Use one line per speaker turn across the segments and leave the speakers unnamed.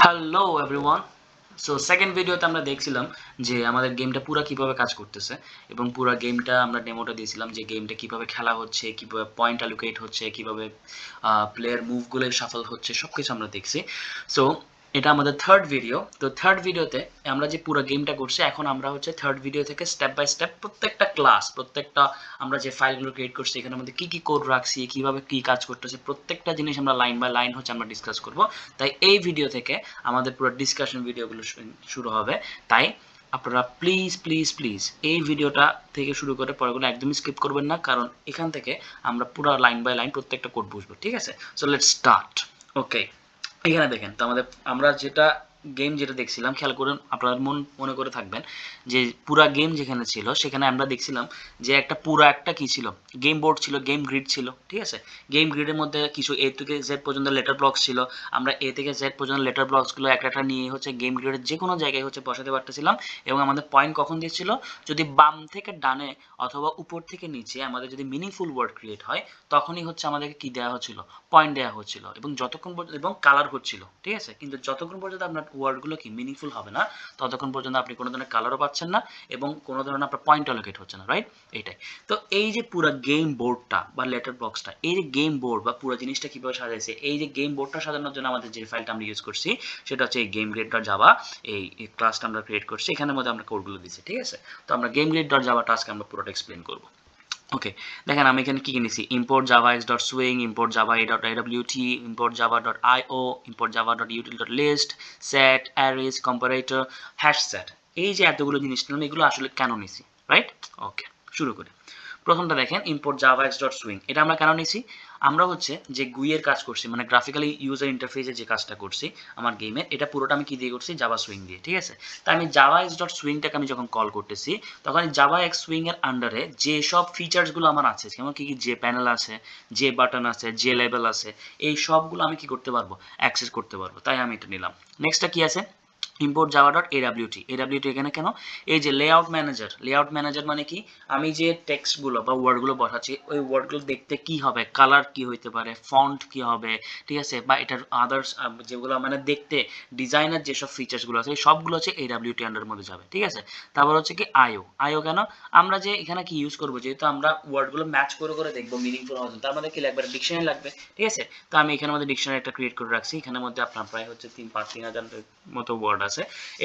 Hello everyone. So second ভিডিওতে আমরা দেখছিলাম যে আমাদের গেমটা পুরা কিভাবে কাজ করতেছে এবং পুরা গেমটা আমরা ডেমোটা দিয়েছিলাম যে গেমটা কিভাবে খেলা হচ্ছে, কিভাবে পয়েন্ট অ্যালোকেট হচ্ছে, কিভাবে প্লেয়ার মুভগুলো শাফল হচ্ছে, সবকিছু আমরা দেখছি। সো এটা আমাদের থার্ড ভিডিও। তো থার্ড ভিডিওতে আমরা যে পুরো গেমটা করছি, এখন আমরা হচ্ছে থার্ড ভিডিও থেকে স্টেপ বাই স্টেপ প্রত্যেকটা ক্লাস, প্রত্যেকটা আমরা যে ফাইলগুলো ক্রিয়েট করছি এখানের মধ্যে কি কি কোড রাখছি, কিভাবে কি কাজ করতেছে, প্রত্যেকটা জিনিস আমরা লাইন বাই লাইন হচ্ছে আমরা ডিসকাস করব। তাই এই ভিডিও থেকে আমাদের পুরো ডিসকাশন ভিডিওগুলো শুরু হবে। তাই আপনারা প্লিজ প্লিজ প্লিজ এই ভিডিওটা থেকে শুরু করে পরেগুলো একদমই স্কিপ করবেন না, কারণ এখান থেকে আমরা পুরো লাইন বাই লাইন প্রত্যেকটা কোড বুঝবো। ঠিক আছে, সো লেটস স্টার্ট। ওকে, এখানে দেখেন তো আমাদের আমরা যেটা গেম যেটা দেখছিলাম, খেয়াল করুন, আপনারা মনে করে থাকবেন যে পুরা গেম যেখানে ছিল সেখানে আমরা দেখছিলাম যে একটা কি ছিল, গেম বোর্ড ছিল, গেম গ্রিড ছিল। ঠিক আছে, গেম গ্রিডের মধ্যে কিছু এ থেকে জেড পর্যন্ত লেটার ব্লকস ছিল। আমরা এ থেকে জেড পর্যন্ত লেটার ব্লকসগুলো একটা নিয়ে হচ্ছে গেম গ্রিডের যে কোনো জায়গায় হচ্ছে বসাতে পারতেছিলাম। এবং আমাদের পয়েন্ট কখন দিচ্ছিল, যদি বাম থেকে ডানে অথবা উপর থেকে নিচে আমাদের যদি মিনিংফুল ওয়ার্ড ক্রিয়েট হয়, তখনই হচ্ছে আমাদেরকে কি দেওয়া হচ্ছিল, পয়েন্ট দেওয়া হচ্ছিল। এবং যতক্ষণ পর্যন্ত এবং কালার হচ্ছিল। ঠিক আছে, কিন্তু যতক্ষণ পর্যন্ত আপনার ওয়ার্ডগুলো কি মিনিংফুল হবে না, ততক্ষণ পর্যন্ত আপনি কোনো ধরনের কালারও পাচ্ছেন না এবং কোনো ধরনের আপনার পয়েন্ট অ্যালোকেট হচ্ছে না। রাইট, এইটাই। তো এই যে পুরো গেম বোর্ডটা বা লেটার বক্সটা, এই যে গেম বোর্ড বা পুরো জিনিসটা কিভাবে সাজাইছে, এই যে গেম বোর্ডটা সাজানোর জন্য আমাদের যে ফাইলটা আমরা ইউজ করছি সেটা হচ্ছে এই গেম গ্রিড ডট জাভা। এই ক্লাসটা আমরা ক্রিয়েট করছি, এখানের মধ্যে আমরা কোডগুলো দিচ্ছি। ঠিক আছে, তো আমরা game grid dot Java task আমরা পুরোটা এক্সপ্লেন করবো। ওকে, দেখেন আমি এখানে কি নিছি, import java x dot swing, import java a dot IWT, import java dot IO, import java dot util dot list, set, arrays, comparator, hash set. এই যে এতগুলো জিনিস নিলাম, এগুলো আসলে কেন নিছি? রাইট, ওকে, শুরু করি। প্রথমটা দেখেন, import java x dot swing. এটা আমরা কেন নিছি? আমরা হচ্ছে যে গুইয়ের কাজ করছি, মানে গ্রাফিক্যালি ইউজার ইন্টারফেসে যে কাজটা করছি আমার গেমে, এটা পুরোটা আমি কি দিয়ে করছি, জাভা সুইং দিয়ে। ঠিক আছে, তাই আমি জাভা এক্স ডট সুইংটাকে আমি যখন কল করতেছি, তখন জাভা এক্স সুইং এর আন্ডারে যে সব ফিচার্সগুলো আমার আছে, যেমন কি যে প্যানেল আছে, যে বাটন আছে, যে লেভেল আছে, এই সবগুলো আমি কি করতে পারবো, অ্যাক্সেস করতে পারবো। তাই আমি এটা নিলাম। নেক্সটটা কি আছে, ইম্পোর্ট জাভা ডট এডাব্লিউটি। এডাব্লিউটি এখানে কেন? এই যে লেআউট ম্যানেজার, লেআউট ম্যানেজার মানে কি, আমি যে টেক্সটগুলো বা ওয়ার্ডগুলো বসাচ্ছি, ওই ওয়ার্ডগুলো দেখতে কি হবে, কালার কি হইতে পারে, ফন্ট কি হবে, ঠিক আছে, বা এটার আদার্স যেগুলো মানে দেখতে ডিজাইনের যেসব ফিচার্সগুলো আছে, এই সবগুলো হচ্ছে এডাব্লিউটি আন্ডার মধ্যে যাবে। ঠিক আছে, তারপর হচ্ছে কি আইও। আইও কেন? আমরা যে এখানে কি ইউজ করবো, যেহেতু আমরা ওয়ার্ডগুলো ম্যাচ করে করে দেখবো মিনিংফুল হওয়ার জন্য, তার মধ্যে কি লাগবে, ডিকশনারি লাগবে। ঠিক আছে, তো আমি এখানের মধ্যে ডিকশনারি একটা ক্রিয়েট করে রাখছি। এখানের মধ্যে আপনার প্রায় হচ্ছে 3,000 মতো ওয়ার্ড আছে।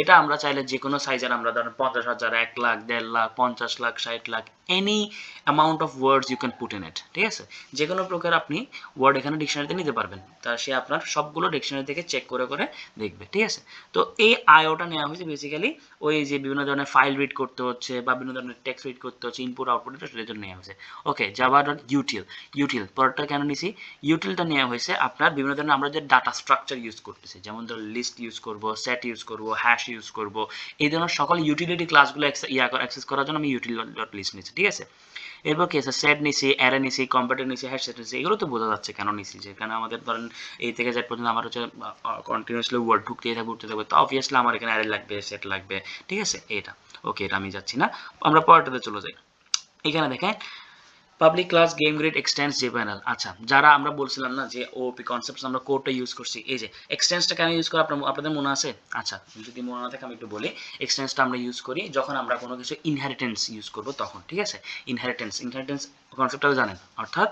এটা আমরা চাইলে যে কোনো সাইজের, আমরা ধরেন 50,000, 1,00,000, 1.5 lakh, 50 lakh, 60 lakh, any amount of words you can put in it. ঠিক আছে, যে কোনো প্রকার আপনি ওয়ার্ড এখানে ডিকশনারিতে নিতে পারবেন, তা সে আপনার সবগুলো ডিকশনারি থেকে চেক করে করে দেখবে। ঠিক আছে, তো এই আইওটা নেওয়া হয়েছে বেসিক্যালি ওই যে বিভিন্ন ধরনের ফাইল রিড করতে হচ্ছে বা বিভিন্ন ধরনের টেক্সট রিড করতে হচ্ছে, ইনপুট আউটপুট, সেটার জন্য নেওয়া হয়েছে। ওকে, জাভা ডট ইউটিল। ইউটিল পরেরটা কেন নিছি, ইউটিলটা নেওয়া হয়েছে আপনার বিভিন্ন ধরনের আমরা যে ডাটা স্ট্রাকচার ইউজ করতেছি, যেমন ধর লিস্ট ইউজ করব, সেট ইউজ করব, হ্যাশ ইউজ করব, এই ধরনের সকল ইউটিলিটি ক্লাসগুলো অ্যাক্সেস করার জন্য আমি ইউটিল ডট লিস্ট নিচ্ছি। ঠিক আছে, এরপর কি আছে, সেট নিছি, অ্যারে নিছি, কম্পিউটার নিছি, হ্যাশ সেট নিছি। এগুলো তো বোঝা যাচ্ছে কেন নিছি, যেখানে আমাদের ধরেন এই থেকে জেড পর্যন্ত আমার হচ্ছে কন্টিনিউয়াসলি ওয়ার্ড ঢুকতেই থাকবে, উঠতে থাকবে, তো অবভিয়াসলি আমার এখানে অ্যারে লাগবে, সেট লাগবে। ঠিক আছে, এটা ওকে, এটা আমি যাচ্ছি না, আমরা পরেরটাতে চলে যাই। এখানে দেখেন পাবলিক ক্লাস গেম গ্রিড এক্সটেন্স যে প্যানেল। আচ্ছা, যারা আমরা বলছিলাম না যে ওপি কনসেপ্টস আমরা কোডটা ইউজ করছি, এই যে এক্সটেন্সটা কেন ইউজ করা আপনাদের মনে আছে? আচ্ছা, যদি মনে না থাকে আমি একটু বলি। এক্সটেন্সটা আমরা ইউজ করি যখন আমরা কোনো কিছু ইনহেরিটেন্স ইউজ করব তখন। ঠিক আছে, ইনহেরিটেন্স কনসেপ্টটাও জানেন, অর্থাৎ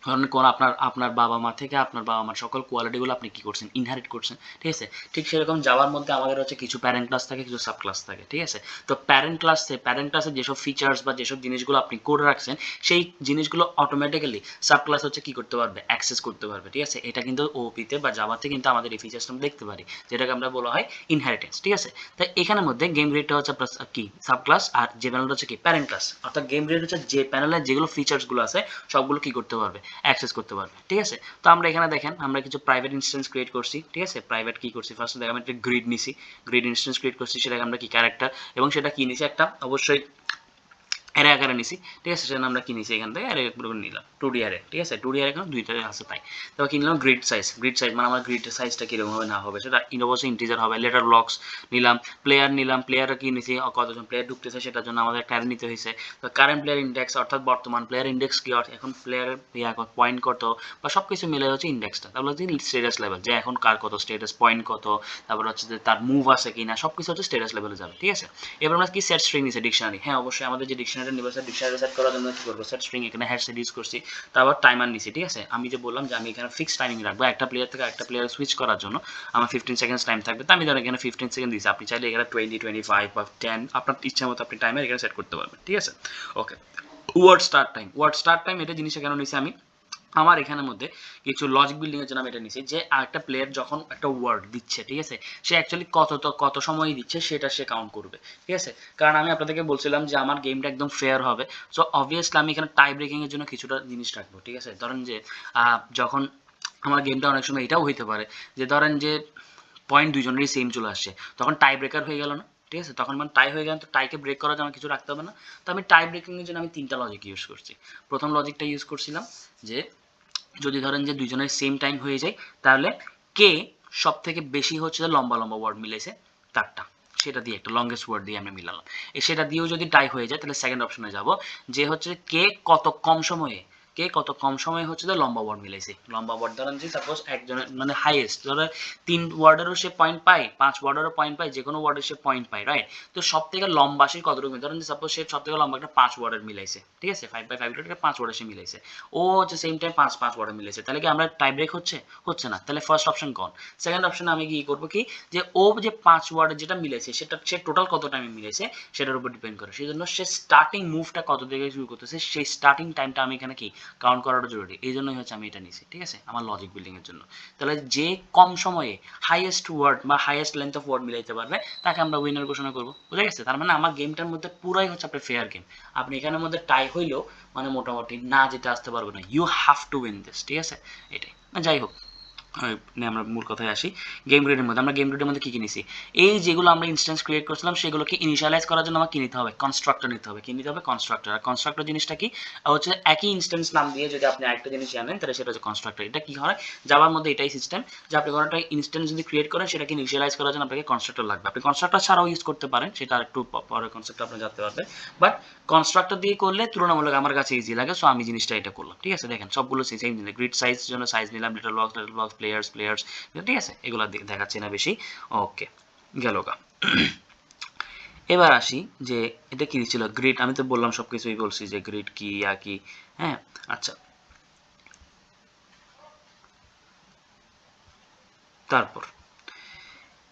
ধরেন কোন আপনার আপনার বাবা মা থেকে আপনার বাবা মার সকল কোয়ালিটিগুলো আপনি কি করছেন, ইনহেরিট করছেন। ঠিক আছে, ঠিক সেরকম যাওয়ার মধ্যে আমাদের হচ্ছে কিছু প্যারেন্ট ক্লাস থাকে, কিছু সাব ক্লাস থাকে। ঠিক আছে, তো প্যারেন্ট ক্লাসে যেসব ফিচার্স বা যেসব জিনিসগুলো আপনি করে রাখছেন, সেই জিনিসগুলো অটোমেটিক্যালি সাব ক্লাস হচ্ছে কি করতে পারবে, অ্যাক্সেস করতে পারবে। ঠিক আছে, এটা কিন্তু ওপিতে বা জাভাতে কিন্তু আমাদের এই ফিচার্সটা আমরা দেখতে পারি, যেটাকে আমরা বলা হয় ইনহেরিটেন্স। ঠিক আছে, তাই এখানের মধ্যে গেম গ্রিডটা হচ্ছে কি সাব ক্লাস, আর যে প্যানেলটা হচ্ছে কি প্যারেন্ট ক্লাস। অর্থাৎ গেম গ্রিড হচ্ছে যে প্যানেলের যেগুলো ফিচার্সগুলো আছে সবগুলো কি করতে পারবে, অ্যাক্সেস করতে পারবে। ঠিক আছে, তো আমরা এখানে দেখেন আমরা কিছু প্রাইভেট ইনস্ট্যান্স ক্রিয়েট করছি। ঠিক আছে, প্রাইভেট কি করছি, ফার্স্ট দেখেন একটা গ্রিড নিছি, গ্রিড ইনস্ট্যান্স ক্রিয়েট করছি, সেটাকে আমরা কি ক্যারেক্টার, এবং সেটা কি নিছি, একটা অবশ্যই অ্যারে আকারে নিছি, ঠিক আছে, সেজন্য আমরা কি নিছি এখান থেকে অ্যারে নিলাম 2D অ্যারে, ঠিক আছে, 2D অ্যারে এখন দুইটা আছে তাই। তারপর কি নিলাম গ্রিড সাইজ, গ্রিড সাইজ মানে আমার গ্রিডের সাইজটা কীরকম হবে না হবে সেটা অবশ্যই ইন্টিজার হবে। লেটার ব্লকস নিলাম, প্লেয়ার নিলাম, প্লেয়াররা কি নিছি কতজন প্লেয়ার ঢুকতেছে সেটার জন্য আমাদের একটা অ্যারে নিতে হয়েছে। তো কারেন্ট প্লেয়ার ইন্ডেক্স অর্থাৎ বর্তমান প্লেয়ার ইন্ডেক্স কি এখন প্লেয়ারের পয়েন্ট কত বা সব কিছু মিলে হচ্ছে ইন্ডেক্সটা। তারপর হচ্ছে স্টেটাস লেভেল, যে এখন কার কত স্টেটাস পয়েন্ট কত, তারপর হচ্ছে যে তার মুভ আছে কিনা সব কিছু হচ্ছে স্টেটাস লেভেলে যাবে, ঠিক আছে। এবার আমরা কি সেট স্ট্রিং নিছে ডিকশনারি, হ্যাঁ অবশ্যই আমাদের যে ডিকশনারি নিব ডিকশনারি সেট করার জন্য কি করবো সেট স্ট্রিং এখানে হ্যাশ সেট ইউজ করছি। তারপর টাইমার নিছি, ঠিক আছে, আমি যে বললাম যে আমি এখানে ফিক্সড টাইমিং রাখবো একটা প্লেয়ার থেকে একটা প্লেয়ার সুইচ করার জন্য আমার 15 সেকেন্ডস টাইম থাকবে। তো আমি ধরেন এখানে 15 সেকেন্ড দিয়েছি, আপনি চাইলে এখানে 20, 25 বা 10 আপনার ইচ্ছা মতো আপনি টাইমার এখানে সেট করতে পারবেন, ঠিক আছে। ওকে, ওয়ার্ড স্টার্ট টাইম এটা জিনিসটা কেন নিছি আমি, আমার এখানের মধ্যে কিছু লজিক বিল্ডিং এর জন্য আমি এটা নিছি যে একটা প্লেয়ার যখন একটা ওয়ার্ড দিচ্ছে, ঠিক আছে, সে অ্যাকচুয়ালি কত সময় দিচ্ছে সেটা সে কাউন্ট করবে, ঠিক আছে। কারণ আমি আপনাদেরকে বলছিলাম যে আমার গেমটা একদম ফেয়ার হবে, সো অবভিয়াসলি আমি এখানে টাই ব্রেকিং এর জন্য কিছুটা জিনিস রাখবো, ঠিক আছে। ধরেন যে যখন আমার গেমটা অনেক সময় এটাও হইতে পারে যে ধরেন যে পয়েন্ট দুইজনেরই সেম চলে আসছে, তখন টাই ব্রেকার হয়ে গেল না, ঠিক আছে, তখন মানে টাই হয়ে গেল, তো টাইকে ব্রেক করার জন্য কিছু রাখতে হবে না। তো আমি টাই ব্রেকিং এর জন্য আমি 3টা লজিক ইউজ করছি। প্রথম লজিকটা ইউজ করছিলাম যে যদি ধরেন যে দুইজনের সেম টাইম হয়ে যায় তাহলে কে সব থেকে বেশি হচ্ছে লম্বা লম্বা ওয়ার্ড মিলেছে তারটা, সেটা দিয়ে একটা লংগেস্ট ওয়ার্ড দিয়ে আমরা মিলালাম। সেটা দিয়েও যদি টাই হয়ে যায় তাহলে সেকেন্ড অপশনে যাব যে হচ্ছে কে কত কম সময়ে হচ্ছে লম্বা ওয়ার্ড মিলাইছে। লম্বা ওয়ার্ড ধরেন যে সাপোজ একজনের মানে হাইয়েস্ট ধরো 3 ওয়ার্ডেরও সে পয়েন্ট পায়, 5 ওয়ার্ডেরও পয়েন্ট পায়, যে কোনো ওয়ার্ডের সে পয়েন্ট পায়, রাইট। তো সব থেকে লম্বা সে কতটুকু, ধরেন যে সাপোজ সে সব থেকে লম্বা একটা 5 ওয়ার্ডের মিলাইছে, ঠিক আছে, 5/5 একটা 5 ওয়ার্ডের সে মিলাইছে, ও হচ্ছে সেম টাইম 5 ওয়ার্ডের মিলাইছে, তাহলে কি আমরা টাই ব্রেক হচ্ছে না, তাহলে ফার্স্ট অপশন কোন। সেকেন্ড অপশনে আমি কি করবো কি যে ও যে 5 ওয়ার্ডের যেটা মিলাইছে সেটা সে টোটাল কত টাইমে মিলাইছে সেটার উপর ডিপেন্ড করে, সেই জন্য সে স্টার্টিং মুভটা কত থেকে শুরু করতেছে সেই স্টার্টিং টাইমটা আমি এখানে কি কাউন্ট করাটা জরুরি, এই জন্যই হচ্ছে আমি এটা নিছি, ঠিক আছে, আমার লজিক বিল্ডিং এর জন্য। তাহলে যে কম সময়ে হাইয়েস্ট ওয়ার্ড বা হাইয়েস্ট লেন্থ অফ ওয়ার্ড মিলাইতে পারবে তাকে আমরা উইনার ঘোষণা করবো, বুঝা গেছে। তার মানে আমার গেমটার মধ্যে পুরাই হচ্ছে আপনার ফেয়ার গেম, আপনি এখানের মধ্যে টাই হইলেও মানে মোটামুটি না যেটা আসতে পারবে না, you have to win this, ঠিক আছে, এটাই। যাই হোক, আমরা মূল কথায় আসি। গেম গ্রিডের মধ্যে আমরা গেম গ্রিডের মধ্যে কী কী নিছি, এই যেগুলো আমরা ইনস্ট্যান্স ক্রিয়েট করছিলাম সেগুলোকে ইনিশিয়ালাইজ করার জন্য আমার কী নিতে হবে, কনস্ট্রাক্টর নিতে হবে। কী নিতে হবে, কনস্ট্রাক্টর। আর কনস্ট্রাক্টর জিনিসটা কি হচ্ছে একই ইনস্ট্যান্স নাম দিয়ে যদি আপনি আরেকটা জিনিস জানেন তাহলে সেটা হচ্ছে কনস্ট্রাক্টর। এটা কি হয় জাভার মধ্যে এটাই সিস্টেম যে আপনি কোনো একটা ইনস্ট্যান্স যদি ক্রিয়েট করেন সেটাকে ইনিশিয়ালাইজ করার জন্য আপনাকে কনস্ট্রাক্টর লাগবে। আপনি কনস্ট্রাক্টর ছাড়াও ইউজ করতে পারেন, সেটা একটু পরের কনসেপ্ট আপনি জানতে পারবেন, বাট কনস্ট্রাক্টর দিয়ে করলে তুলনামূলক আমার কাছে ইজি লাগে, সো আমি জিনিসটা এটা করলাম, ঠিক আছে। দেখেন সবগুলো সেম জিনিস, গ্রিড সাইজ জন্য সাইজ নিলাম, লিটল বক্স প্লেয়ার্স, ঠিক আছে, এগুলো দেখাচ্ছি না বেশি। ওকে, গেল গা। এবার আসি যে এটা কি ছিল গ্রিড, আমি তো বললাম সব কিছুই বলছি যে গ্রিড কি কি, হ্যাঁ আচ্ছা। তারপর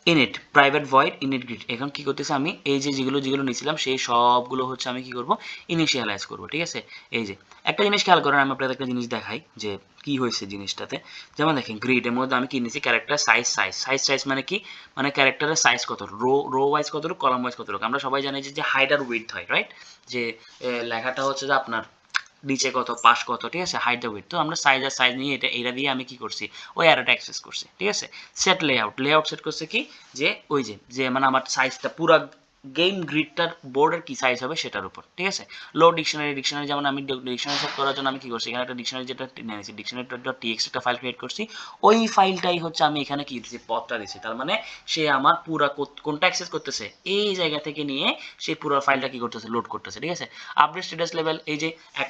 init private void init grid, এখন কি করতেছে আমি এই যে যেগুলো নিয়েছিলাম সেই সবগুলো হচ্ছে আমি কি করব ইনিশিয়ালাইজ করব, ঠিক আছে। এই যে একটা জিনিস খেয়াল করেন, আমি আপনাদের একটা জিনিস দেখাই যে কি হয়েছে জিনিসটাতে। যেমন দেখেন গ্রিডের মধ্যে আমি কি নিয়েছি ক্যারেক্টার সাইজ মানে কি, মানে ক্যারেক্টারের সাইজ কত, রো ওয়াইজ কতটুকু, কলাম ওয়াইজ কতটুকু। আমরা সবাই জানি যে হাইট আর উইডথ হয়, রাইট, যে লেখাটা হচ্ছে যে আপনার নিচে কত পাশ কত, ঠিক আছে, হাইট উইডথ। তো আমরা সাইজ নিয়ে এটা দিয়ে আমি কি করছি ওই অ্যারোটা অ্যাক্সেস করছি, ঠিক আছে। সেট লেআউট সেট করছে কি যে ওই যে মানে আমার সাইজটা পুরো গেম গ্রিডটার বোর্ডের কি সাইজ হবে সেটার উপর, ঠিক আছে। ডিকশনারি যেমন আমি ডিকশনারি সেট করার জন্য আমি কি করছি এখানে একটা ডিকশনারি যেটা নিয়েছি ডিকশনারি.txt একটা ফাইল ক্রিয়েট করছি, ওই ফাইলটাই হচ্ছে আমি এখানে কি দিচ্ছি পথটা দিচ্ছি। তার মানে সে আমার পুরো কোনটা অ্যাক্সেস করতেছে এই জায়গা থেকে নিয়ে সেই পুরো ফাইলটা কি করতেছে লোড করতেছে, ঠিক আছে। আপডেট স্ট্যাটাস লেভেল, এই যে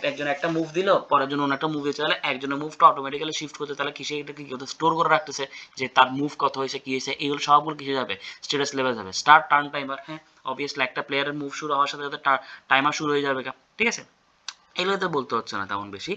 একজন একটা মুভ দিল, পরের জন্য অন্য একটা মুভ দিতে হলে একজনের মুভটা অটোমেটিক্যালি শিফট করতে, তাহলে কিসে এটা কি করতে স্টোর করে রাখতেছে যে তার মুভ কত হয়েছে কি হয়েছে, এইগুলো সবগুলো কিসে যাবে স্ট্যাটাস লেভেল যাবে। স্টার্ট টার্ন টাইমার, হ্যাঁ অবভিয়াসলি একটা প্লেয়ারের মুভ শুরু হওয়ার সাথে সাথে টাইমার শুরু হয়ে যাবে, ঠিক আছে। এগুলো তো বলতে হচ্ছে না তেমন বেশি।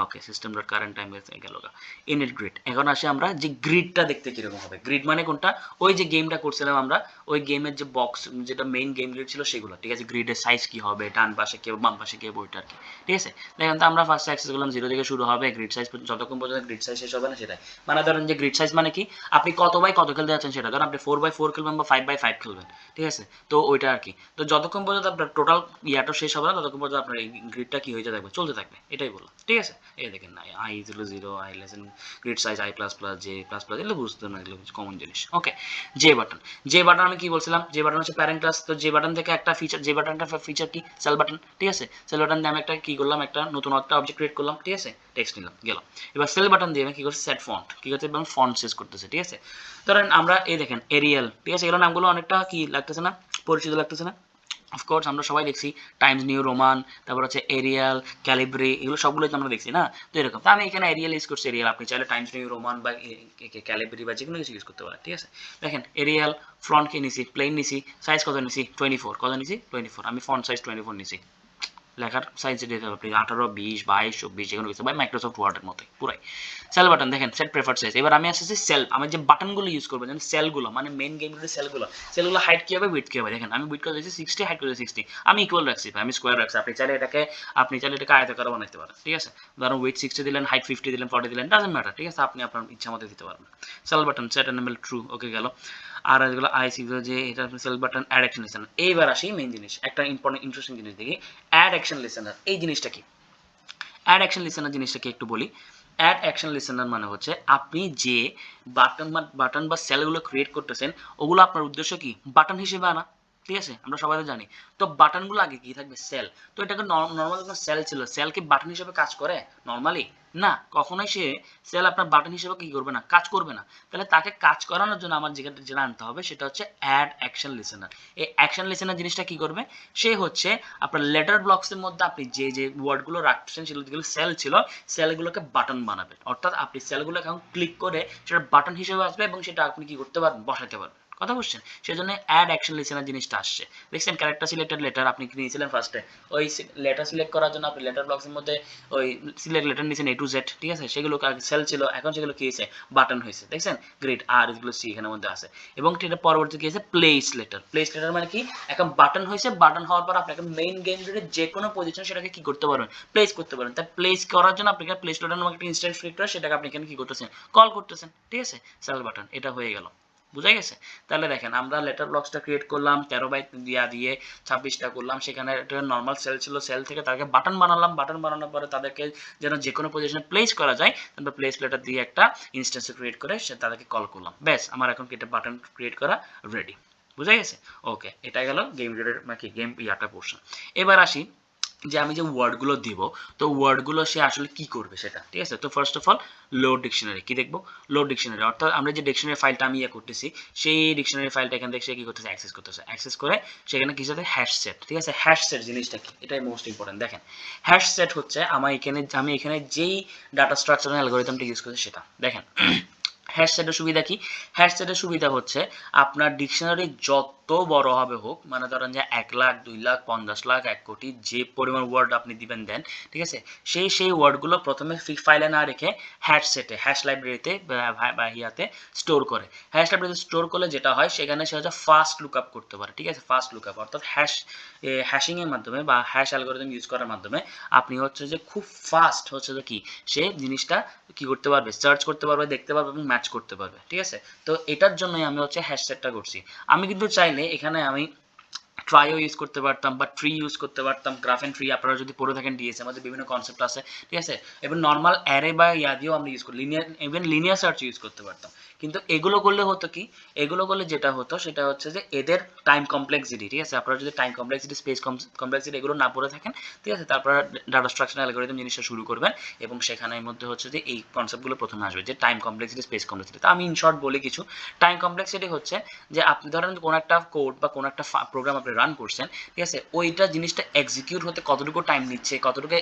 ওকে, সিস্টেম ডট কারেন্ট টাইম গেল গা। ইনিট গ্রিড, এখন আসি আমরা যে গ্রিডটা দেখতে কিরকম হবে। গ্রিড মানে কোনটা, ওই যে গেমটা করছিলাম আমরা ওই গেমের যে বক্স যেটা মেইন গেম গ্রিড ছিল সেগুলো, ঠিক আছে। গ্রিডের সাইজ কি হবে, ডান পাশে কেউ বাম পাশে কেউ ওইটা আর কি, ঠিক আছে। দেখেন তো আমরা ফার্স্ট অ্যাক্সেস করলাম 0 থেকে শুরু হবে, গ্রিড সাইজ যতক্ষণ পর্যন্ত গ্রিড সাইজ শেষ হবে না সেটাই। মানে ধরেন যে গ্রিড সাইজ মানে কি আপনি কত বাই কত খেলতে যাচ্ছেন সেটা, ধরেন আপনি 4/4 খেলবেন বা 5/5 খেলবেন, ঠিক আছে। তো ওইটা আর কি, তো যতক্ষণ পর্যন্ত আপনার টোটাল ইয়াটা শেষ হবে না ততক্ষণ পর্যন্ত আপনার এই গ্রিডটা কি হয়ে হইতে থাকবে, চলতে থাকবে, এটাই বললাম। ঠিক আছে, এই দেখেন I equal 0, I less than grid size I plus plus J plus plus, এগুলো বুঝতে না, এগুলো কমন জিনিস। ওকে, জে বাটন আমি কি বলছিলাম, জে বাটন হচ্ছে প্যারেন্ট ক্লাস। তো জে বাটন থেকে একটা ফিচার, জে বাটনটা ফিচার কি, সেল বাটন। ঠিক আছে, সেল বাটন দিয়ে আমি একটা কি করলাম, একটা নতুন একটা অবজেক্ট ক্রিয়েট করলাম। ঠিক আছে, টেক্সট নিলাম, গেলাম। এবার সেল বাটন দিয়ে আমি কি করছি, সেট ফন্ট, কি করছে, এবং ফন্ট শেষ করতেছে। ঠিক আছে, ধরেন আমরা এই দেখেন এরিয়াল, ঠিক আছে, এগুলো নামগুলো অনেকটা কি লাগতেছে না, পরিচিত লাগতেছে না? অফকোর্স আমরা সবাই দেখছি টাইমস নিউ রোমান, তারপর হচ্ছে এরিয়াল, ক্যালিব্রি, এগুলো সবগুলোই তো আমরা দেখছি না? তো এরকম, তো আমি এখানে এরিয়াল ইউজ করছি। এরিয়াল আপনি চাইলে টাইমস নিউ রোমান বা ক্যালিব্রি বা যে কোনো কিছু ইউজ করতে পারেন। ঠিক আছে, দেখেন এরিয়াল, ফ্রন্ট কি নিছি, প্লেন নিছি, সাইজ কত নিছি, 24, কত নিছি, 24, আমি ফন্ট সাইজ 24 নিছি। লেখার সাইজ দিতে হবে আপনি 18, 20, 22, 24 যেকোনো কিছু, বা মাইক্রোসফট ওয়ার্ডের মতোই পুরাই। সেল বাটন দেখেন, সেট প্রেফার্ড সাইজ। এবার আমি আসতেছি সেল, আমি যে বাটনগুলো ইউজ করবো, যেমন সেলগুলো মানে মেইন গেমগুলোর সেলগুলো হাইট কী হবে, উইডথ কী হবে। দেখেন আমি উইডথ করে দিয়েছি 60, হাইট করে 60, আমি ইকুয়াল রাখছি, আমি স্কোয়ার রাখছি। আপনি চাইলে এটাকে আয়তাকার বানাইতে পারেন। ঠিক আছে, ধরুন উইডথ 60 দিলেন, হাইট 50 দিলেন, 40 দিলেন, ডাজন্ট ম্যাটার। ঠিক আছে, আপনি আপনার ইচ্ছা মতো দিতে পারবেন। Sell button set enable true, okay গেল। আর এগুলো আইসি যে এটা sell button add action listener. এইবার আসি মেইন জিনিস, একটা ইম্পর্টেন্ট ইন্টারেস্টিং জিনিস দেখি, অ্যাড অ্যাকশন লিসেনার। এই জিনিসটা কি, অ্যাড অ্যাকশন লিসেনার জিনিসটা কি একটু বলি। অ্যাড অ্যাকশন লিসেনার মানে হচ্ছে আপনি যে বাটন বা সেলগুলো ক্রিয়েট করতেছেন, ওগুলো আপনার উদ্দেশ্য কি, বাটন হিসেবে আনা। ঠিক আছে, আমরা সবাই তো জানি। তো বাটনগুলো আগে কি থাকবে, সেল। তো এটাকে নর্মাল কোনো সেল ছিল, সেল কি বাটন হিসেবে কাজ করে নর্মালি? না, কখনোই সে সেল আপনার বাটন হিসেবে কি করবে না, কাজ করবে না। তাহলে তাকে কাজ করানোর জন্য আমার যেটা আনতে হবে সেটা হচ্ছে অ্যাড অ্যাকশন লিসেনার। এই অ্যাকশন লিসেনার জিনিসটা কি করবে, সে হচ্ছে আপনার লেটার ব্লকসের মধ্যে আপনি যে ওয়ার্ডগুলো রাখছেন সেগুলো সেল ছিল, সেলগুলোকে বাটন বানাবেন। অর্থাৎ আপনি সেলগুলো এখন ক্লিক করে সেটা বাটন হিসেবে আসবে এবং সেটা আপনি কি করতে পারবেন, বসাতে পারবেন। কথা বুঝছেন? সেজন্য অ্যাড অ্যাকশন লিসেনার জিনিসটা আসছে। দেখছেন ক্যারেক্টার সিলেক্টেড লেটার আপনি নিয়েছিলেন ফার্স্টে, ওই লেটার সিলেক্ট করার জন্য আপনি লেটার ব্লকসের মধ্যে ওই সিলেক্ট লেটার নিয়েছেন A to Z। ঠিক আছে, সেগুলো সেল ছিল, এখন সেগুলো কি হয়েছে, বাটন হয়েছে। দেখছেন, গ্রেট। আর এগুলো সি এখানের মধ্যে আছে। এবং এটা পরবর্তী কি হয়েছে, প্লেস লেটার। প্লেস লেটার মানে কি, এখন বাটন হয়েছে, বাটন হওয়ার পর আপনি এখন মেইন গেম জুড়ে যে কোনো পজিশন সেটাকে কি করতে পারবেন, প্লেস করতে পারেন। তাই প্লেস করার জন্য আপনি প্লেস লেটার নামে একটা ইনস্ট্যান্স ক্রিয়েট করে সেটাকে আপনি এখানে কি করতেছেন, কল করতেছেন। ঠিক আছে, সেল বাটন, এটা হয়ে গেল। বুঝা গেছে? তাহলে দেখেন আমরা লেটার ব্লকসটা ক্রিয়েট করলাম 13 বাই দিয়ে 26টা করলাম, সেখানে একটা নর্মাল সেল ছিল, সেল থেকে তাদেরকে বাটন বানালাম, বাটন বানানোর পরে তাদেরকে যেন যে কোনো পজিশনে প্লেস করা যায়, তারপর প্লেস লেটার দিয়ে একটা ইনস্ট্যান্স ক্রিয়েট করে সে তাদেরকে কল করলাম। ব্যাস, আমার এখন একটা বাটন ক্রিয়েট করা রেডি। বুঝা গেছে? ওকে, এটা গেল গেম রিলেটেড মানে গেম ইয়াটা পোর্শন। এবার আসি যে আমি যে ওয়ার্ডগুলো দিব, তো ওয়ার্ডগুলো সে আসলে কি করবে সেটা। ঠিক আছে, তো first of all load dictionary কি দেখবো, লোড ডিকশনারি অর্থাৎ আমরা যে ডিকশনারি ফাইলটা আমি করতেছি, সেই ডিকশনারি ফাইলটা এখান থেকে সে কি করতেছে, অ্যাক্সেস করে সেখানে কিছু সাথে হ্যাশ সেট। ঠিক আছে, হ্যাশ সেট জিনিসটা কি, এটাই মোস্ট ইম্পর্টেন্ট। দেখেন হ্যাশ সেট হচ্ছে আমি এখানে যেই ডাটা স্ট্রাকচার অ্যালগরিদমটা ইউজ করছি সেটা দেখেন। হ্যাশ সেটের সুবিধা কি, হ্যাশ সেটের সুবিধা হচ্ছে আপনার ডিকশনারি যত বড় হবে হোক, মানে ধরেন যে 1 লাখ 2 লাখ 50 লাখ 1 কোটি যে পরিমাণ ওয়ার্ড আপনি দিবেন দেন, ঠিক আছে, সেই ওয়ার্ডগুলো প্রথমে ফাইলে না রেখে হ্যাশ সেটে, হ্যাশ লাইব্রেরিতে বা ইয়াতে স্টোর করে। হ্যাশ লাইব্রেরিতে স্টোর করলে যেটা হয়, সেখানে সে হচ্ছে ফাস্ট লুকআপ করতে পারে। ঠিক আছে, ফাস্ট লুকআপ অর্থাৎ হ্যাশিংয়ের মাধ্যমে বা হ্যাশ অ্যালগরিদম ইউজ করার মাধ্যমে আপনি হচ্ছে যে খুব ফাস্ট হচ্ছে যে কি, সে জিনিসটা কি করতে পারবে, সার্চ করতে পারবে, দেখতে পারবে এবং ম্যাচ করতে পারবে। ঠিক আছে, তো এটার জন্যই আমি হচ্ছে হ্যাশ সেটটা করছি। আমি কিন্তু চাইলে এখানে আমি ট্রাইও ইউজ করতে পারতাম বা ট্রি ইউজ করতে পারতাম, গ্রাফ এন্ড ট্রি আপনারা যদি পড়ে থাকেন ডিএসএ আমাদের বিভিন্ন কনসেপ্ট আছে। ঠিক আছে, এবং নর্মাল অ্যারে বা ইয়া দিয়েও আমরা ইউজ করি, লিনিয়ার সার্চ ইউজ করতে পারতাম। কিন্তু এগুলো করলে হতো কি, এগুলো করলে যেটা হতো সেটা হচ্ছে যে এদের টাইম কমপ্লেক্সিটি। ঠিক আছে, আপনারা যদি টাইম কমপ্লেক্সিটি, স্পেস কমপ্লেক্সিটি এগুলো না পড়ে থাকেন, ঠিক আছে, তারপর ডাটা স্ট্রাকচার অ্যালগরিদম জিনিসটা শুরু করবেন এবং সেখানের মধ্যে হচ্ছে যে এই কনসেপ্টগুলো প্রথমে আসবে, যে টাইম কমপ্লেক্সিটি, স্পেস কমপ্লেক্সিটি। তো আমি ইন শর্ট বলি কিছু। টাইম কমপ্লেক্সিটি হচ্ছে যে আপনি ধরেন কোনো একটা কোড বা কোনো একটা প্রোগ্রাম আপনি রান করছেন, ঠিক আছে, ওইটা জিনিসটা এক্সিকিউট হতে কতটুকু টাইম নিচ্ছে, কতটুকু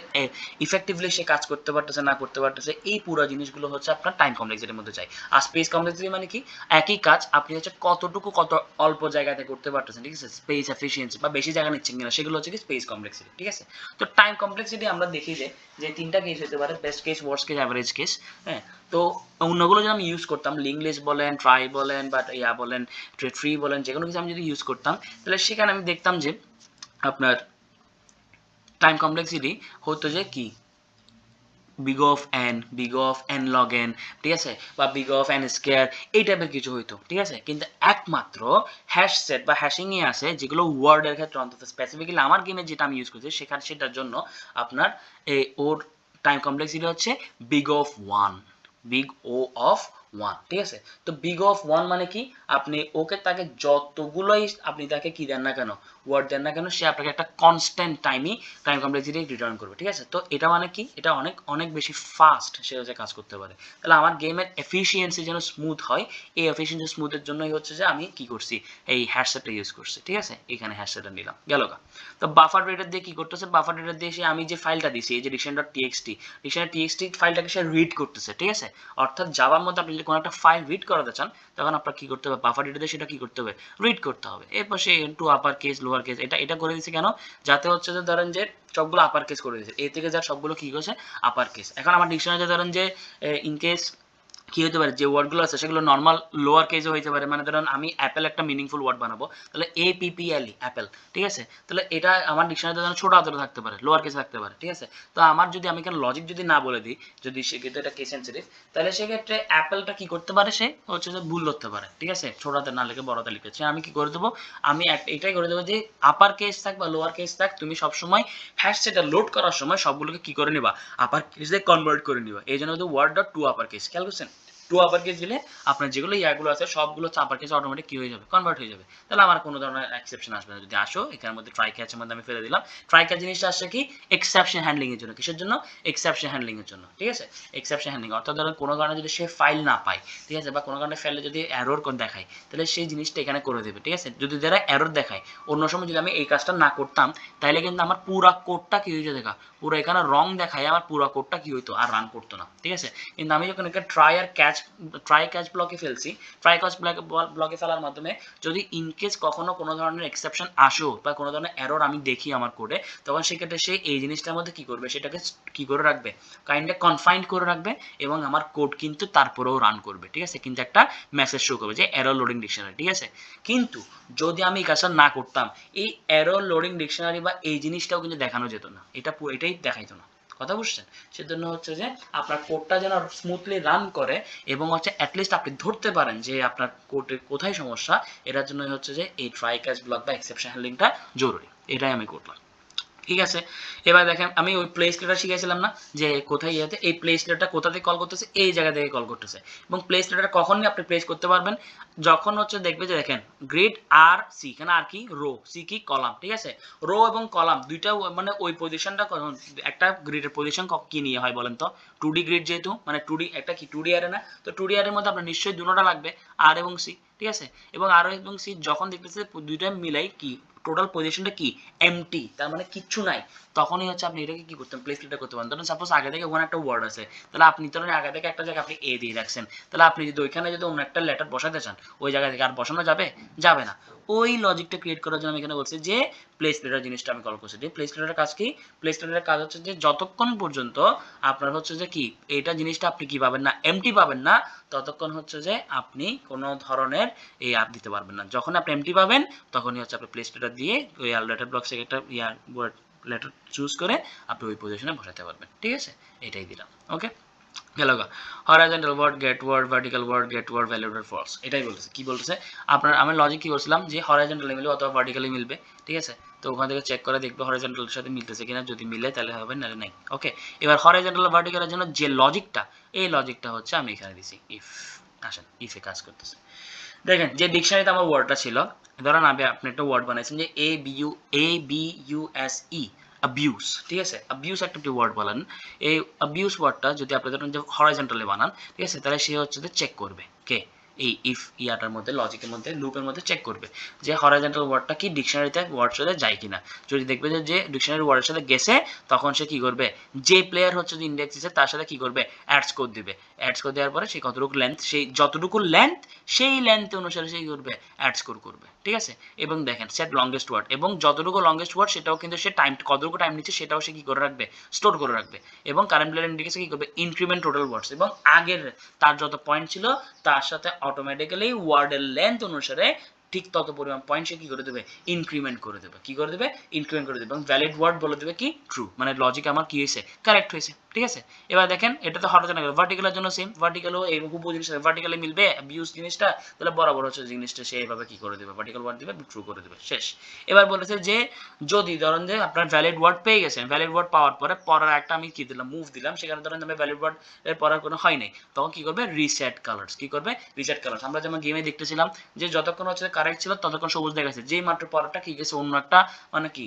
ইফেক্টিভলি সে কাজ করতে পারতেছে না করতে পারতেছে, এই পুরো জিনিসগুলো হচ্ছে আপনার টাইম কমপ্লেক্সিটির মধ্যে যায়। আর স্পেস কমপ্লেক্সিটি মানে কি, একই কাজ আপনি হচ্ছে কতটুকু কত অল্প জায়গাতে করতে পারতেছেন। ঠিক আছে, স্পেস এফিসিয়েন্সি বা বেশি জায়গা নিচ্ছেন কিনা, সেগুলো হচ্ছে কি স্পেস কমপ্লেক্সিটি। ঠিক আছে, তো টাইম কমপ্লেক্সিটি আমরা দেখি যে তিনটা কেস হতে পারে, best case, worst case, average case. হ্যাঁ, তো অন্যগুলো যদি আমি ইউজ করতাম, লিঙ্ক লিস্ট বলেন, ট্রাই বলেন বা ইয়া বলেন, ট্রি বলেন, যে কোনো কিছু আমি যদি ইউজ করতাম, তাহলে সেখানে আমি দেখতাম যে আপনার টাইম কমপ্লেক্সিটি হতো যে কি, big of N, big of N log N, ঠিক আছে, বা বিগ অফ এন স্কোয়ার, এই টাইপের কিছু হইতো, ঠিক আছে। কিন্তু একমাত্র হ্যাশ সেট বা হ্যাশিং এ আছে যেগুলো ওয়ার্ডের ক্ষেত্রে, অন্তত স্পেসিফিক্যালি আমার গেমে যেটা আমি ইউজ করছি সেখানে, সেটার জন্য আপনার ওর টাইম কমপ্লেক্সিটি হচ্ছে big of one, big O of one, ঠিক আছে। তো বিগ অফ ওয়ান মানে কি, আপনি ওকে তাকে যতগুলোই আপনি তাকে কি দেন না কেন, ওয়ার্ড দেন না কেন, সে আপনাকে একটা কনস্ট্যান্ট টাইম কমপ্লেক্সিটি রিটার্ন করবে, ঠিক আছে। তো এটা মানে কি, এটা অনেক অনেক বেশি ফাস্ট সে হচ্ছে কাজ করতে পারে। তাহলে আমার গেমের এফিসিয়েন্সি যেন স্মুথ হয়, এই এফিসিয়েন্সি স্মুথের জন্যই হচ্ছে যে আমি কি করছি, এই হ্যাশট্যাগটা ইউজ করছি, ঠিক আছে। এখানে হ্যাশট্যাগটা নিলাম, গেল গা। তো বাফার রেডার দিয়ে কি করতেছে, বাফার রেডার দিয়ে সে আমি যে ফাইলটা দিছি, এই যে ডিকশনারি.txt ফাইলটাকে সে রিড করতেছে, ঠিক আছে। অর্থাৎ জাভার মধ্যে আপনি যদি কোনো একটা ফাইল রিড করাতে চান, তখন আপনার কি করতে হবে, বাফার রেডার দিয়ে সেটা কি করতে হবে, রিড করতে হবে। এরপর সে into upper case lower case, এটা এটা করে দিচ্ছে কেন, যাতে হচ্ছে যে ধরেন যে সবগুলো আপার কেস করে দিয়েছে, এ থেকে যা সবগুলো কি করছে আপার কেস। এখন আমার ডিকশনারিতে ধরেন যে ইনকেস কি হতে পারে, যে ওয়ার্ডগুলো আছে সেগুলো নর্মাল লোয়ার কেজও হইতে পারে, মানে ধরেন আমি অ্যাপেল একটা মিনিংফুল ওয়ার্ড বানাবো, তাহলে APPLE অ্যাপেল, ঠিক আছে। তাহলে এটা আমার ডিকশনারিতে যেন ছোট আকারে থাকতে পারে, লোয়ার কেসে থাকতে পারে, ঠিক আছে। তো আমার যদি আমি এখানে লজিক যদি না বলে দিই, যদি সেক্ষেত্রে এটা কেস সেন্সিটিভ, তাহলে সেক্ষেত্রে অ্যাপেলটা কি করতে পারে, সে হচ্ছে যে ভুল ধরতে পারে, ঠিক আছে, ছোটাতে না লিখে বড়তে লিখেছে। আমি কি করে দেবো, আমি এটাই করে দেবো যে আপার কেস থাক বা লোয়ার কেস থাক, তুমি সবসময় হ্যাশ সেটা লোড করার সময় সবগুলোকে কি করে নিবা, আপার কেসে কনভার্ট করে নিবা। এই জন্য word dot to upper case, খেয়াল করছেন, টু আপার কেস দিলে আপনার যেগুলো ইয়াগুলো আছে সবগুলো আপার কেসে অটোমেটিক কি হয়ে যাবে, কনভার্ট হয়ে যাবে। তাহলে আমার কোনো ধরনের এক্সেপশন আসবে না। যদি আসো এখানের মধ্যে ট্রাই ক্যাচের মধ্যে আমি ফেলে দিলাম, ট্রাই ক্যাচ জিনিসটা আসছে কি, এক্সেপশন হ্যান্ডলিং এর জন্য। কিসের জন্য, এক্সেপশন হ্যান্ডলিং এর জন্য, ঠিক আছে। এক্সেপশন হ্যান্ডলিং অর্থাৎ ধরো কোনো কারণে যদি সে ফাইল না পায়, ঠিক আছে, বা কোনো কারণে ফাইলে যদি এরর কোড দেখায়, তাহলে সেই জিনিসটা এখানে করে দেবে, ঠিক আছে। যদি যারা এরর দেখায়, অন্য সময় যদি আমি এই কাজটা না করতাম, তাহলে কিন্তু আমার পুরা কোডটা কি হয়ে যেত, পুরো এখানে রং দেখায় আমার পুরো কোডটা কি হইতো, আর রান করতো না, ঠিক আছে। কিন্তু আমি যখন একটা ট্রাই ক্যাচ ব্লকে ফেলছি, ট্রাই ক্যাচ ব্লকে ফেলার মাধ্যমে যদি ইনকেস কখনো কোনো ধরনের এক্সেপশন আসো বা কোনো ধরনের এরর আমি দেখি আমার কোডে, তখন সেক্ষেত্রে সে এই জিনিসটার মধ্যে কি করবে, সেটাকে কি করে রাখবে, কাইন্ডলি কনফাইন্ড করে রাখবে, এবং আমার কোড কিন্তু তারপরেও রান করবে, ঠিক আছে। কিন্তু একটা মেসেজ শো করবে যে এরর লোডিং ডিকশনারি, ঠিক আছে। কিন্তু যদি আমি এই কাজটা না করতাম, এই এরর লোডিং ডিকশনারি বা এই জিনিসটাও কিন্তু দেখানো যেত না, এটাই দেখাইতো না, কথা বুঝছেন। সেজন্য হচ্ছে যে আপনার কোডটা যেন স্মুথলি রান করে, এবং হচ্ছে অ্যাটলিস্ট আপনি ধরতে পারেন যে আপনার কোডে কোথায় সমস্যা, এটার জন্য হচ্ছে যে এই ট্রাই ক্যাচ ব্লক বা এক্সেপশন হ্যান্ডলিংটা জরুরি। এটাই আমি করলাম, ঠিক আছে। এবার দেখেন আমি ওই প্লে স্টোরটা শিখেছিলাম না, যে কোথায় ইয়েতে এই প্লে স্টোরটা কোথা থেকে কল করতেছে, এই জায়গা থেকে কল করতেছে। এবং প্লে স্টোরটা কখনই আপনি প্লেস করতে পারবেন, যখন হচ্ছে দেখবে যে দেখেন গ্রিড আর সি, এখানে আর কি রো, সি কি কলাম, ঠিক আছে। রো এবং কলাম দুইটা মানে ওই পজিশনটা, একটা গ্রিডের পজিশন কি নিয়ে হয় বলেন তো, 2D গ্রিড যেহেতু, মানে 2D একটা কি 2D অ্যারে না, তো 2D অ্যারের মধ্যে আপনার নিশ্চয়ই দুটোটা লাগবে, আর এবং সি, ঠিক আছে। এবং আর এবং সি যখন দেখতেছে দুইটা মিলাই কি টোটাল পজিশনটা কি এমটি, তার মানে কিচ্ছু নাই, তখনই হচ্ছে আপনি এটাকে কি করতেন, প্লেস লিটার করতে পারেন। ধরুন সাপোজ আগে থেকে ওখানে একটা ওয়ার্ড আছে, তাহলে আপনি ধরুন আগে থেকে একটা জায়গায় আপনি এ দিয়ে রাখছেন, তাহলে আপনি যদি ওইখানে যদি অন্য একটা লেটার বসাতে চান, ওই জায়গা থেকে আর বসানো যাবে, যাবে না। ওই লজিকটা ক্রিয়েট করার জন্য আমি এখানে বলছি যে প্লেস লিটার জিনিসটা আমি কল করছি। যে প্লেস লিটারের কাজ কি, প্লেস লিটারের কাজ হচ্ছে যে যতক্ষণ পর্যন্ত আপনার হচ্ছে যে কি এইটা জিনিসটা আপনি কি পাবেন না, এমটি পাবেন না, ততক্ষণ হচ্ছে যে আপনি কোনো ধরনের এই অ্যাপ দিতে পারবেন না। যখন আপনি এমটি পাবেন, তখনই হচ্ছে আপনি প্লে স্টোরে দিয়ে ওই লেটার ব্লক থেকে একটা ওয়ার্ড লেটার চুজ করে আপনি ওই পজিশনে বসাতে পারবেন, ঠিক আছে। এটাই দিলাম, ওকে, গেল গা। Horizontal word get word, vertical word get word, validate false, এটাই বলতেছে। কি বলতেছে আপনার, আমি লজিক কি করছিলাম যে হরাইজন্টালি মিলবে অথবা ভার্টিক্যালি মিলবে, ঠিক আছে। তো ওখান থেকে চেক করে দেখবে হরাইজন্টালের সাথে মিলতেছে কিনা, যদি মিলে তাহলে হবে, নাহলে নাই, ওকে। এবার হরাইজন্টাল ভার্টিক্যালের জন্য যে লজিকটা, এই লজিকটা হচ্ছে আমি এখানে দিছি ইফ। আসেন ইফে কাজ করতেছে, দেখেন যে ডিকশনারিতে আমার ওয়ার্ডটা ছিল, ধরেন আপনি একটা ওয়ার্ড বানাইছেন যে ABUSE, অ্যাবিউস, ঠিক আছে। অ্যাবিউস একটা ওয়ার্ড বলেন, এই অ্যাবিউস ওয়ার্ডটা যদি আপনি ধরেন যে হরাইজন্টালি বানান, ঠিক আছে, তাহলে সে হচ্ছে যে চেক করবে কে, এই ইফ ইয়াটার মধ্যে, লজিকের মধ্যে, লুপের মধ্যে চেক করবে যে হরাইজন্টাল ওয়ার্ডটা কি ডিকশনারিতে ওয়ার্ড সাথে যায় কিনা। যদি দেখবে যে ডিকশনারি ওয়ার্ডের সাথে গেছে, তখন সে কি করবে, যে প্লেয়ার হচ্ছে যে ইন্ডেক্স দিচ্ছে তার সাথে কি করবে, অ্যাডস কোড দিবে। অ্যাডস কোড দেওয়ার পরে সেই কতটুকু লেন্থ, সেই যতটুকু লেন্থ, সেই লেন্থ অনুসারে সেই করবে অ্যাড স্কোর করবে, ঠিক আছে। এবং দেখেন সেট লংগেস্ট ওয়ার্ড, এবং যতটুকু লংগেস্ট ওয়ার্ড সেটাও কিন্তু সে টাইম, কতটুকু টাইম নিচ্ছে সেটাও সে কি করে রাখবে, স্টোর করে রাখবে। এবং কারেন্ট প্লেয়ার ইন্ডিকেটে কি করবে, ইনক্রিমেন্ট টোটাল ওয়ার্ডস, এবং আগের তার যত পয়েন্ট ছিল তার সাথে অটোমেটিক্যালি ওয়ার্ডের লেন্থ অনুসারে ঠিক তত পরিমাণ পয়েন্ট সে কি করে দেবে, ইনক্রিমেন্ট করে দেবে, কি করে দেবে, ইনক্রিমেন্ট করে দেবে। এবং ভ্যালিড ওয়ার্ড বলে দেবে কি ট্রু, মানে লজিক আমার কি হয়েছে, কারেক্ট হয়েছে, ঠিক ঠিক আছে। এবার দেখেন এটা তো হরজন্টাল গেল, ভার্টিক্যালের জন্য সেম, ভার্টিক্যালও এই হুবহু জিনিস ভার্টিক্যালে মিলবে বিউজ জিনিসটা, তাহলে বরাবর হচ্ছে জিনিসটা সে এইভাবে কি করে দেবে, ভার্টিক্যাল ওয়ার্ড দিবে, ট্রু করে দেবে, শেষ। এবার বলেছে যে যদি ধরেন যে আপনার ভ্যালিড ওয়ার্ড পেয়ে গেছেন, ভ্যালিড ওয়ার্ড পাওয়ার পরে পরের একটা আমি কি দিলাম, মুভ দিলাম, সেখানে ধরেন আমি ভ্যালিড ওয়ার্ড এর পড়ার কোনো হয় নাই, তখন কি করবে, রিসেট কালার্স, কি করবে, রিসেট কালার্স। আমরা যেমন গেমে দেখতেছিলাম যে যতক্ষণ হচ্ছে কারেক্ট ছিল ততক্ষণ সবুজ দেখাচ্ছে, যেই মাত্র পরেরটা কি গেছে অন্য একটা মানে কি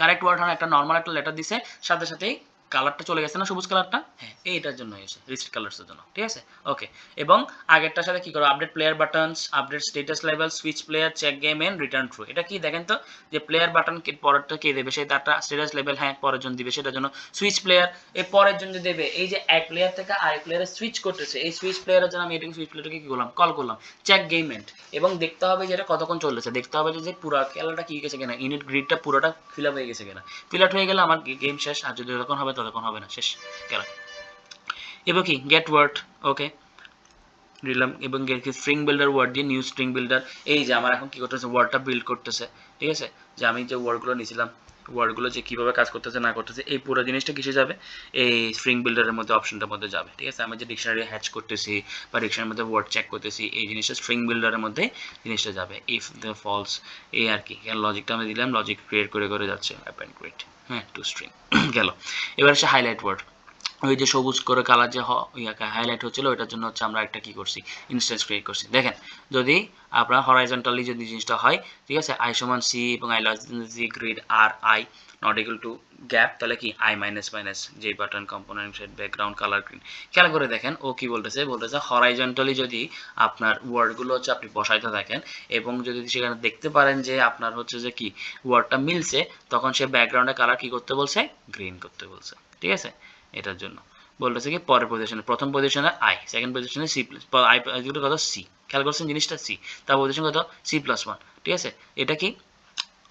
কারেক্ট ওয়ার্ড হয় একটা নর্মাল একটা লেটার দিছে, সাথে সাথেই কালারটা চলে গেছে না সবুজ কালারটা, হ্যাঁ এইটার জন্য হয়েছে রিসেট কালার্সের জন্য, ঠিক আছে। ওকে, এবং আগেরটার সাথে কি করো, update player buttons, update status level, switch player, check game end return true. এটা কি দেখেন তো, যে প্লেয়ার বাটন পরেরটা কে দেবে, সেই তারটা স্ট্যাটাস লেভেল হ্যাঁ পরের জন দিবে, সেটার জন্য সুইচ প্লেয়ার এই পরের জন যে দেবে, এই যে এক প্লেয়ার থেকে আরেক প্লেয়ারে সুইচ করতেছে, এই সুইচ প্লেয়ারের জন্য আমি এটাকে সুইচ প্লেয়ারটাকে কি করলাম, কল করলাম, চেক গেম এন্ড, এবং দেখতে হবে যে এটা কতক্ষণ চলেছে, দেখতে হবে যে পুরো খেলাটা কি গেছে কিনা, ইউনিট গ্রিডটা পুরোটা ফিল আপ হয়ে গেছে কিনা, ফিল আপ হয়ে গেলে আমার গেম শেষ, আর যদি যতক্ষণ হবে ততক্ষণ হবে না, শেষ গেল। এবার কি গেট ওয়ার্ড, ওকে দিলাম, এবং স্ট্রিং বিল্ডার ওয়ার্ড দিয়ে নিউ স্ট্রিং বিল্ডার, এই যে আমার এখন কি করতেছে, ওয়ার্ডটা বিল্ড করতেছে, ঠিক আছে, যে আমি যে ওয়ার্ডগুলো নিয়েছিলাম, ওয়ার্ডগুলো যে কীভাবে কাজ করতেছে না করতেছে, এই পুরো জিনিসটা কিসে যাবে, এই স্ট্রিং বিল্ডারের মধ্যে অপশনটার মধ্যে যাবে, ঠিক আছে। আমি যে ডিকশনারি হ্যাচ করতেছি বা ডিকশনারির মধ্যে ওয়ার্ড চেক করতেছি, এই জিনিসটা স্ট্রিং বিল্ডারের মধ্যে জিনিসটা যাবে, ইফ দ্য ফলস, এই আর কি, লজিকটা আমি দিলাম, লজিক ক্রিয়েট করে করে যাচ্ছে, অ্যাপেন্ড ক্রিয়েট, হ্যাঁ টু স্ট্রিং গেল। এবার হচ্ছে হাইলাইট ওয়ার্ড, ওই যে সবুজ করে কালার যে হাইলাইট হচ্ছিল ওইটার জন্য হচ্ছে আমরা একটা কি করছি, ইনস্ট্যান্স ক্রিয়েট করছি। দেখেন যদি আপনার হরাইজন্টালি যদি জিনিসটা হয়, ঠিক আছে, আই সমান সি এবং আই লাস সি গ্রিড আর I not equal to gap, তাহলে কি আই মাইনাস মাইনাস যে button component set background colour green. খেয়াল করে দেখেন ও কি বলতেছে, বলতেছে হরাইজন্টালি যদি আপনার ওয়ার্ডগুলো হচ্ছে আপনি বসাইতে থাকেন এবং যদি সেখানে দেখতে পারেন যে আপনার হচ্ছে যে কি ওয়ার্ডটা মিলছে, তখন সে ব্যাকগ্রাউন্ডে কালার কি করতে বলছে, গ্রিন করতে বলছে, ঠিক আছে। এটার জন্য বলতেছে কি পরের পজিশনে, প্রথম পজিশনে আই, সেকেন্ড পজিশনে সি প্লাস আই কত সি, খেয়াল করছেন জিনিসটা সি, তার পজিশন কত সি প্লাস ওয়ান, ঠিক আছে। এটা কি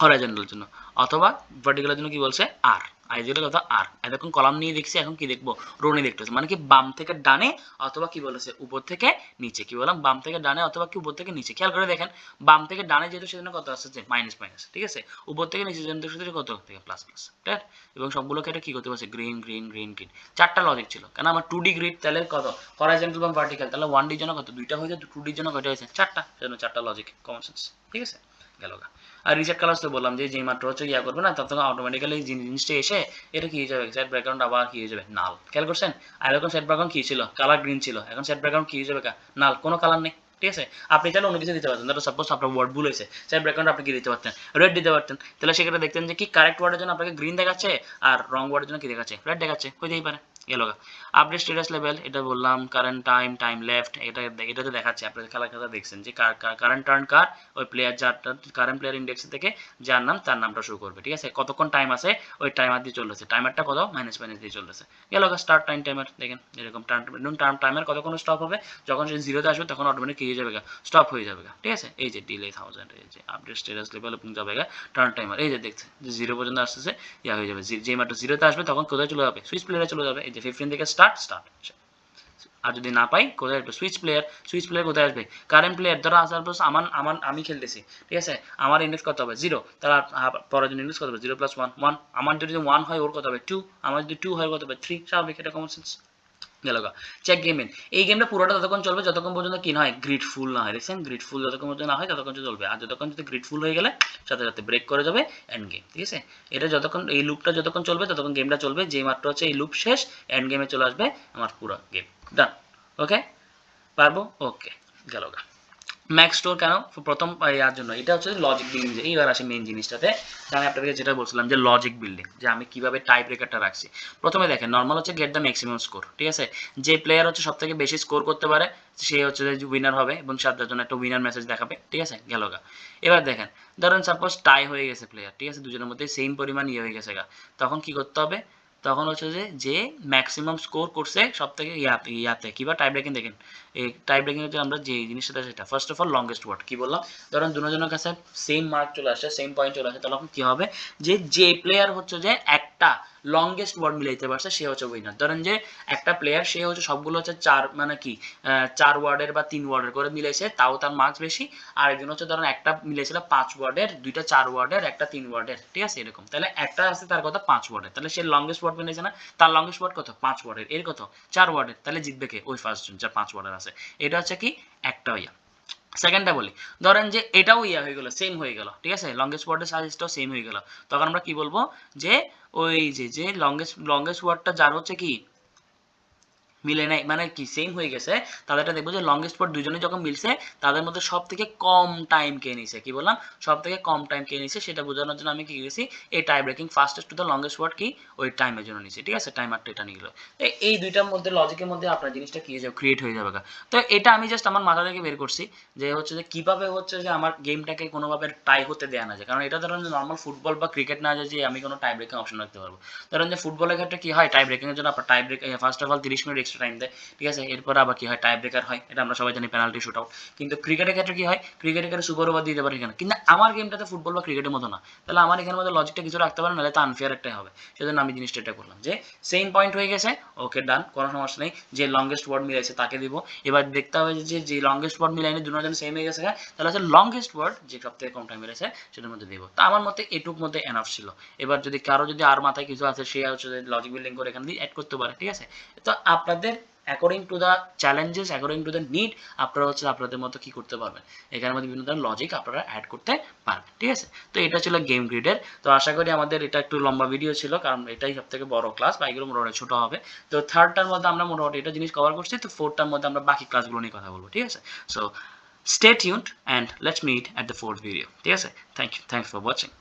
হরাইজন্টালের জন্য, অথবা ভার্টিক্যালের জন্য কি বলছে আর, আই যেটা কথা আর, এতক্ষণ কলাম নিয়ে দেখছি, এখন কি দেখবো, রো নিয়ে দেখতেছে, মানে কি বাম থেকে ডানে অথবা কি বলেছে উপর থেকে নিচে, কি বললাম বাম থেকে ডানে অথবা কি উপর থেকে নিচে। খেয়াল করে দেখেন বাম থেকে ডানে যেহেতু সেজন্য কত আসছে মাইনাস মাইনাস, ঠিক আছে, উপর থেকে নিচে যেহেতু সেটা কত থেকে প্লাস প্লাস, ঠিক আছে। এবং সবগুলোকে এটা কি করতে পারছে, গ্রিন গ্রিন গ্রিন গ্রিন, চারটা লজিক ছিল, কেন আমার 2D গ্রিড তাহলে কত হরাইজন্টাল বা ভার্টিক্যাল, তাহলে 1D জন্য কত দুইটা হয়েছে, 2D জন্য কয়টা হয়েছে চারটা, সেজন্য চারটা লজিক, কমন সেন্স, ঠিক আছে গেল গা। আর রিসেট কালার্স তো বললাম যে যেই মাত্র হচ্ছে ইয়া করবে না তখন অটোমেটিক্যালি জিনিসটা এসে এটা কি হয়ে যাবে, সেট ব্যাকগ্রাউন্ড আবার কি হয়ে যাবে, নাল। খেয়াল করছেন, আর এখন সেট ব্যাকগ্রাউন্ড কি ছিল, কালার গ্রিন ছিল, এখন সেট ব্যাকগ্রাউন্ড কি হয়ে যাবে, নাল, কোনো কালার নেই, ঠিক আছে। আপনি চাইলে অন্য কিছু দিতে পারতেন, ধরো সাপোজ আপনার ওয়ার্ড ভুল হয়েছে, সেট ব্যাকগ্রাউন্ড আপনি কি দিতে পারতেন, রেড দিতে পারতেন, তাহলে সেক্ষেত্রে দেখতেন যে কি কারেক্ট ওয়ার্ডের জন্য আপনাকে গ্রিন দেখাচ্ছে আর রং ওয়ার্ডের জন্য কি দেখাচ্ছে, রেড দেখাচ্ছে, হইতেই পারে গেল গা। আপডেট স্ট্যাটাস লেভেল, এটা বললাম কারেন্ট টাইম, টাইম লেফট, এটাতে দেখাচ্ছে আপনাদের খেলার খাতা দেখছেন যে কারেন্ট টার্ন কার, ওই প্লেয়ার যারটা কারেন্ট প্লেয়ার ইন্ডেক্স থেকে যার নাম তার নামটা শুরু করবে, ঠিক আছে, কতক্ষণ টাইম আছে ওই টাইমার দিয়ে চলতেছে, টাইমারটা কত মাইনাস মাইনাস দিয়ে চলতেছে গেল গা। স্টার্ট টাইম টাইমার দেখেন এরকম টাইমার কতক্ষণ স্টপ হবে, যখন সে জিরোতে আসবে তখন অটোমেটিক কি হয়ে যাবে, স্টপ হয়ে যাবে, ঠিক আছে। এই যে ডিলে 1000, এই যে আপডেট স্ট্যাটাস লেভেল যাবে টার্ন টাইমার, এই যে দেখছে যে 0 পর্যন্ত আসতেছে, ইয়া হয়ে যাবে, যে মাত্র 0তে আসবে তখন কোথায় চলে যাবে, সুইচ প্লেয়ারে চলে যাবে, এই যে 15 থেকে স্টার্ট স্টার্ট। আর যদি না পাই কোথায় আসবে, সুইচ প্লেয়ার কোথায় আসবে, কারেন্ট প্লেয়ার ধরো আসার পর আমার আমার আমি খেলতেছি, ঠিক আছে, আমার ইন্ডেক্স কত হবে 0, তার পরের জন্য ইন্ডেক্স কত হবে 0 + 1 1, আমার যদি 1 হয় ওর কত হবে 2, আমার যদি 2 হয় কত হবে 3, স্বাভাবিক, এটা কমন সেন্স গেল গা। চেক গেম এন্ড, এই গেমটা পুরোটা ততক্ষণ চলবে যতক্ষণ পর্যন্ত কি না হয়, গ্রিডফুল না হয়, দেখছেন গ্রিডফুল যতক্ষণ পর্যন্ত না হয় ততক্ষণ চলবে, আর যতক্ষণ যদি গ্রিডফুল হয়ে গেলে সাথে সাথে ব্রেক করে যাবে এন্ড গেম, ঠিক আছে। এটা যতক্ষণ এই লুপটা যতক্ষণ চলবে ততক্ষণ গেমটা চলবে, যেই মাত্র হচ্ছে এই লুপ শেষ এন্ড গেমে চলে আসবে আমার পুরো গেম ডান, ওকে পারবো, ওকে গেল গা। ম্যাক্স স্টোর কেন প্রথম ইয়ার জন্য, এটা হচ্ছে লজিক বিল্ডিং, যে এইবার আসে মেইন জিনিসটাতে, আমি আপনাদেরকে যেটা বলছিলাম যে লজিক বিল্ডিং, যে আমি কিভাবে টাইপ ব্রেকারটা রাখছি। প্রথমে দেখেন নর্মাল হচ্ছে গেট দ্য ম্যাক্সিমাম স্কোর, ঠিক আছে, যে প্লেয়ার হচ্ছে সব থেকে বেশি স্কোর করতে পারে সে হচ্ছে যে উইনার হবে এবং সাতটার জন্য একটা উইনার মেসেজ দেখাবে, ঠিক আছে গেল গা। এবার দেখেন ধরেন সাপোজ টাই হয়ে গেছে প্লেয়ার, ঠিক আছে, দুজনের মধ্যে সেম পরিমাণ ইয়ে হয়ে গেছে গা, তখন কি করতে হবে, তখন হচ্ছে যে ম্যাক্সিমাম স্কোর করছে সব থেকে ইয়াতে কিবা টাই ব্রেকিং দেখেন এই টাই ব্রেকিং এর আমরা যে জিনিসটা সেটা first of all longest word কি বললাম, ধরেন দুজনের কাছে সেম মার্ক চলে আসে, সেম পয়েন্ট চলে আসে, তখন কি হবে যে প্লেয়ার হচ্ছে যে একটা লংগেস্ট ওয়ার্ড মিলাইতে পারছে সে হচ্ছে উইনার। ধরেন যে একটা প্লেয়ার সে হচ্ছে সবগুলো হচ্ছে চার মানে কি 4 ওয়ার্ডের বা 3 ওয়ার্ডের করে মিলাইছে, তাও তার মার্কস বেশি। আর একজন হচ্ছে ধরেন একটা মিলাইছিল 5 ওয়ার্ডের, দুইটা 4 ওয়ার্ডের, একটা 3 ওয়ার্ডের, ঠিক আছে এরকম। তাহলে একটা আছে তার কথা 5 ওয়ার্ডের, তাহলে সে লংগেস্ট ওয়ার্ড মিলাইছে না, তার লংগেস্ট ওয়ার্ড কত 5 ওয়ার্ডের, এর কত 4 ওয়ার্ডের, তাহলে জিতবে কে ওই ফার্স্ট জন যার 5 ওয়ার্ডের আছে। এটা হচ্ছে কি একটা ইয়া। সেকেন্ডটা বলি, ধরেন যে এটাও ইয়া হয়ে গেল, সেম হয়ে গেল, ঠিক আছে লংগেস্ট ওয়ার্ডের সাইজটাও সেম হয়ে গেল, তখন আমরা কি বলবো যে ওই যে লংগেস্ট ওয়ার্ডটা যার হচ্ছে কি মিলে নাই মানে কি সেম হয়ে গেছে, তাদেরটা দেখবো যে লংগেস্ট ওয়ার্ড দুজনে যখন মিলছে তাদের মধ্যে সব থেকে কম টাইম কে নিছে, কি বললাম সব থেকে কম টাইম কে নিছে, সেটা বোঝানোর জন্য আমি কি করেছি এই tie breaking fastest to the longest word কি ওই টাইমের জন্য নিছি, ঠিক আছে টাইমারটা এটা নিয়ে গেল। এই দুইটার মধ্যে লজিকের মধ্যে আপনার জিনিসটা কি হয়ে যাবে ক্রিয়েট হয়ে যাবে। তো এটা আমি জাস্ট আমার মাথা থেকে বের করছি যে হচ্ছে যে কিভাবে হচ্ছে যে আমার গেমটাকে কোনোভাবে টাই হতে দেওয়া না যায়, কারণ এটা ধরেন যে নর্মাল ফুটবল বা ক্রিকেট না যায় যে আমি কোনো টাই ব্রেকিং অপশন রাখতে পারবো। ধরেন যে ফুটবলের ক্ষেত্রে কি হয় টাই ব্রেকিং এর জন্য আপনার tie break first of all 30 minute extra time দেয়, ঠিক আছে এরপর আবার কি হয় টাই ব্রেকার হয়, এটা আমরা সবাই জানি পেনাল্টি শুট আউট। কিন্তু ক্রিকেটের ক্ষেত্রে কি হয় ক্রিকেটের ক্ষেত্রে সুপার ওভার দিতে পারে এখানে, কিন্তু আমার গেমটাতে ফুটবল বা ক্রিকেটের মতো না, তাহলে আমার এখানের মধ্যে লজিকটা কিছু রাখতে পারে, নাহলে তো আনফেয়ার একটাই হবে। সেজন্য আমি জিনিসটা এটা করলাম যে সেম পয়েন্ট হয়ে গেছে, ওকে ডান কোনো সমস্যা নেই, যে লংগেস্ট ওয়ার্ড মিলাইছে তাকে দিব। এবার দেখতে হবে যে লংগেস্ট ওয়ার্ড মিলাইনি দুজন সেম হয়ে গেছে, তাহলে হচ্ছে লংগেস্ট ওয়ার্ড যে সব থেকে কম টাইম মিলেছে সেটার মধ্যে দিব। তা আমার মতে এটুক মধ্যে এনাফ ছিল। এবার যদি কারো যদি আর মাথায় কিছু আছে সে হচ্ছে লজিক বিল্ডিং করে এখানে দিয়ে অ্যাড করতে পারে, ঠিক আছে। তো আপনাদের according to the challenges according to the need আপনারা হচ্ছে আপনাদের মতো কি করতে পারবেন, এখানের মধ্যে বিভিন্ন ধরনের লজিক আপনারা অ্যাড করতে পারবেন, ঠিক আছে। তো এটা ছিল গেম গ্রিডের। তো আশা করি আমাদের এটা একটু লম্বা ভিডিও ছিল, কারণ এটাই সব থেকে বড় ক্লাস বা এগুলো মোটামুটি ছোট হবে। তো থার্ডটার মধ্যে আমরা মোটামুটি এটা জিনিস কভার করছি, তো ফোর্থটার মধ্যে আমরা বাকি ক্লাসগুলো নিয়ে কথা বলবো, ঠিক আছে। So stay tuned and let's meet at the fourth video, ঠিক আছে। Thanks for watching.